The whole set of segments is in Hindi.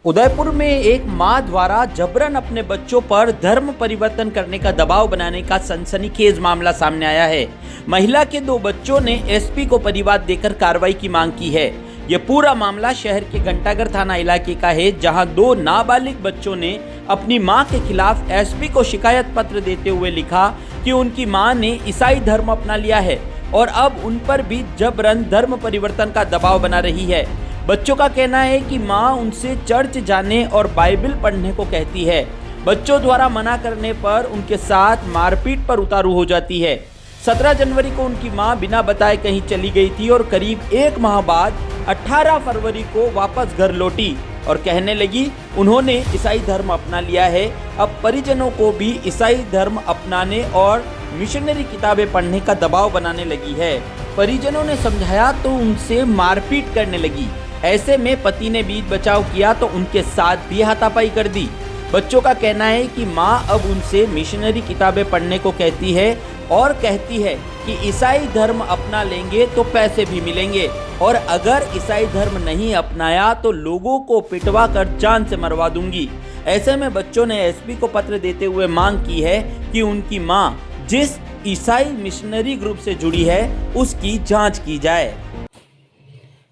उदयपुर में एक मां द्वारा जबरन अपने बच्चों पर धर्म परिवर्तन करने का दबाव बनाने का सनसनीखेज मामला सामने आया है। महिला के 2 बच्चों ने एसपी को परिवाद देकर कार्रवाई की मांग की है। यह पूरा मामला शहर के घंटाघर थाना इलाके का है, जहां 2 नाबालिग बच्चों ने अपनी मां के खिलाफ एसपी को शिकायत पत्र देते हुए लिखा कि उनकी मां ने ईसाई धर्म अपना लिया है और अब उन पर भी जबरन धर्म परिवर्तन का दबाव बना रही है। बच्चों का कहना है कि मां उनसे चर्च जाने और बाइबल पढ़ने को कहती है। बच्चों द्वारा मना करने पर उनके साथ मारपीट पर उतारू हो जाती है। 17 जनवरी को उनकी मां बिना बताए कहीं चली गई थी और करीब 1 माह बाद 18 फरवरी को वापस घर लौटी और कहने लगी उन्होंने ईसाई धर्म अपना लिया है। अब परिजनों को भी ईसाई धर्म अपनाने और मिशनरी किताबें पढ़ने का दबाव बनाने लगी है। परिजनों ने समझाया तो उनसे मारपीट करने लगी। ऐसे में पति ने बीच बचाव किया तो उनके साथ भी हाथापाई कर दी। बच्चों का कहना है कि मां अब उनसे मिशनरी किताबें पढ़ने को कहती है और कहती है कि ईसाई धर्म अपना लेंगे तो पैसे भी मिलेंगे और अगर ईसाई धर्म नहीं अपनाया तो लोगों को पिटवा कर जान से मरवा दूंगी। ऐसे में बच्चों ने एसपी को पत्र देते हुए मांग की है कि उनकी मां जिस ईसाई मिशनरी ग्रुप से जुड़ी है उसकी जांच की जाए।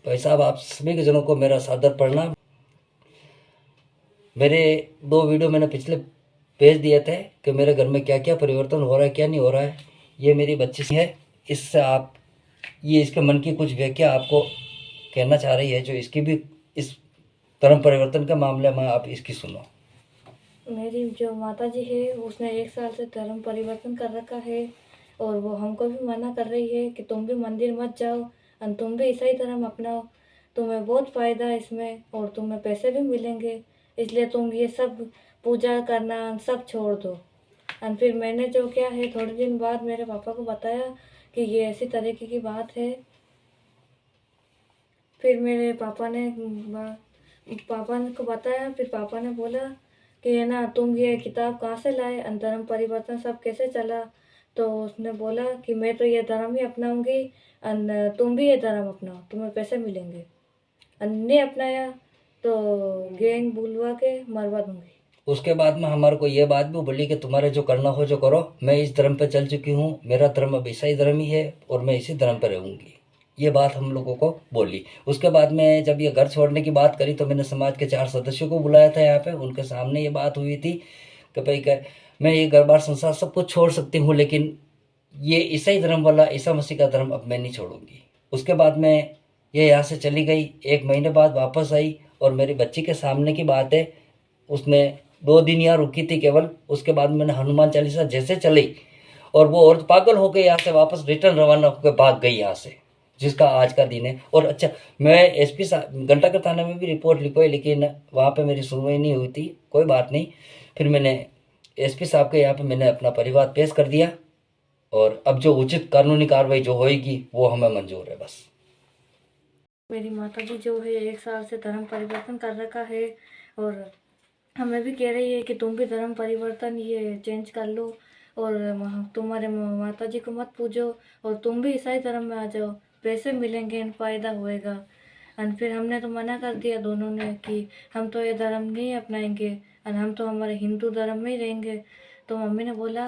भाई साहब, आप सभी के जनों को मेरा सादर प्रणाम। मेरे 2 वीडियो मैंने पिछले भेज दिए थे कि मेरे घर में क्या क्या परिवर्तन हो रहा है, क्या नहीं हो रहा है। ये मेरी बच्ची है, इससे आप ये इसके मन की कुछ व्याख्या आपको कहना चाह रही है, जो इसकी भी इस धर्म परिवर्तन के मामले में आप इसकी सुनो। मेरी जो माता जी है उसने 1 साल से धर्म परिवर्तन कर रखा है और वो हमको भी मना कर रही है कि तुम भी मंदिर मत जाओ और तुम भी ईसाई धर्म अपनाओ, तुम्हें बहुत फ़ायदा है इसमें और तुम्हें पैसे भी मिलेंगे, इसलिए तुम ये सब पूजा करना सब छोड़ दो। और फिर मैंने जो क्या है थोड़े दिन बाद मेरे पापा को बताया कि ये ऐसी तरीके की बात है। फिर मेरे पापा को बताया, फिर पापा ने बोला कि है ना तुम ये किताब कहाँ से लाए, धर्म परिवर्तन सब कैसे चला। तो उसने बोला कि मैं तो ये धर्म ही अपनाऊंगी और तुम भी ये धर्म अपनाओ, तुम्हें पैसे मिलेंगे। और नहीं अपनाया तो गैंग बुलवा के मरवा दूंगी। उसके बाद में हमारे को ये बात भी बोली कि तुम्हारे जो करना हो जो करो, मैं इस धर्म पे चल चुकी हूँ, मेरा धर्म अब ईसाई धर्म ही है और मैं इसी धर्म पर रहूँगी। ये बात हम लोगों को बोली। उसके बाद में जब ये घर छोड़ने की बात करी तो मैंने समाज के 4 सदस्यों को बुलाया था यहाँ पे, उनके सामने ये बात हुई थी कि भाई मैं ये घर बार संसार सब कुछ छोड़ सकती हूँ, लेकिन ये ईसाई धर्म वाला ईसा मसीह का धर्म अब मैं नहीं छोड़ूंगी। उसके बाद में ये यहाँ से चली गई। 1 महीने बाद वापस आई और मेरी बच्ची के सामने की बात है, उसने 2 दिन यहाँ रुकी थी केवल। उसके बाद मैंने हनुमान चालीसा जैसे चली और वो औरत पागल हो गई, यहाँ से वापस रिटर्न रवाना होकर भाग गई यहाँ से, जिसका आज का दिन है। और अच्छा, मैं एसपी साहब घंटाघर थाने में भी रिपोर्ट लिखवाई, लेकिन वहाँ पे मेरी सुनवाई नहीं हुई थी। कोई बात नहीं, फिर मैंने एसपी साहब के यहाँ पे मैंने अपना परिवार पेश कर दिया और अब जो उचित कानूनी कार्रवाई जो होएगी वो हमें मंजूर है। बस मेरी माता जी जो है 1 साल से धर्म परिवर्तन कर रखा है और हमें भी कह रही है कि तुम भी धर्म परिवर्तन ये चेंज कर लो और तुम्हारे माता जी को मत पूजो और तुम भी ईसाई धर्म में आ जाओ, पैसे मिलेंगे, फ़ायदा होएगा। और फिर हमने तो मना कर दिया दोनों ने कि हम तो ये धर्म नहीं अपनाएंगे और हम तो हमारे हिंदू धर्म में ही रहेंगे। तो मम्मी ने बोला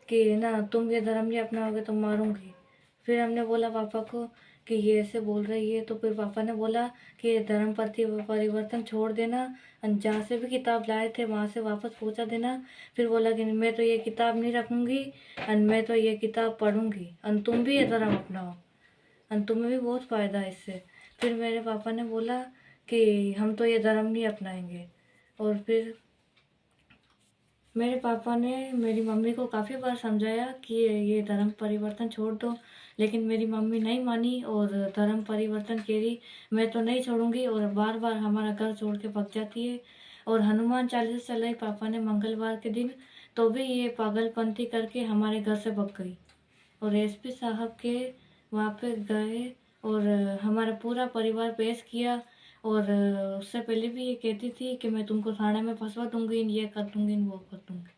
कि ना तुम ये धर्म नहीं अपनाओगे तो मारूंगी। फिर हमने बोला पापा को कि ये ऐसे बोल रही है, तो फिर पापा ने बोला कि ये धर्म परिवर्तन छोड़ देना और जहाँ से भी किताब लाए थे वहाँ से वापस पहुँचा देना। फिर बोला कि मैं तो ये किताब नहीं रखूँगी और मैं तो ये किताब पढ़ूँगी और तुम भी ये धर्म अपनाओ और तुम्हें भी बहुत फ़ायदा है इससे। फिर मेरे पापा ने बोला कि हम तो ये धर्म नहीं अपनाएंगे और फिर मेरे पापा ने मेरी मम्मी को काफ़ी बार समझाया कि ये धर्म परिवर्तन छोड़ दो, लेकिन मेरी मम्मी नहीं मानी और धर्म परिवर्तन कह रही मैं तो नहीं छोड़ूंगी और बार बार हमारा घर छोड़ के भाग जाती है। और हनुमान चालीसा चलाई पापा ने मंगलवार के दिन, तो भी ये पागलपंती करके हमारे घर से भाग गई और एसपी साहब के वहाँ पे गए और हमारा पूरा परिवार पेश किया। और उससे पहले भी ये कहती थी कि मैं तुमको थाने में फंसवा दूंगी, ये कर दूंगी, वो कर दूंगी।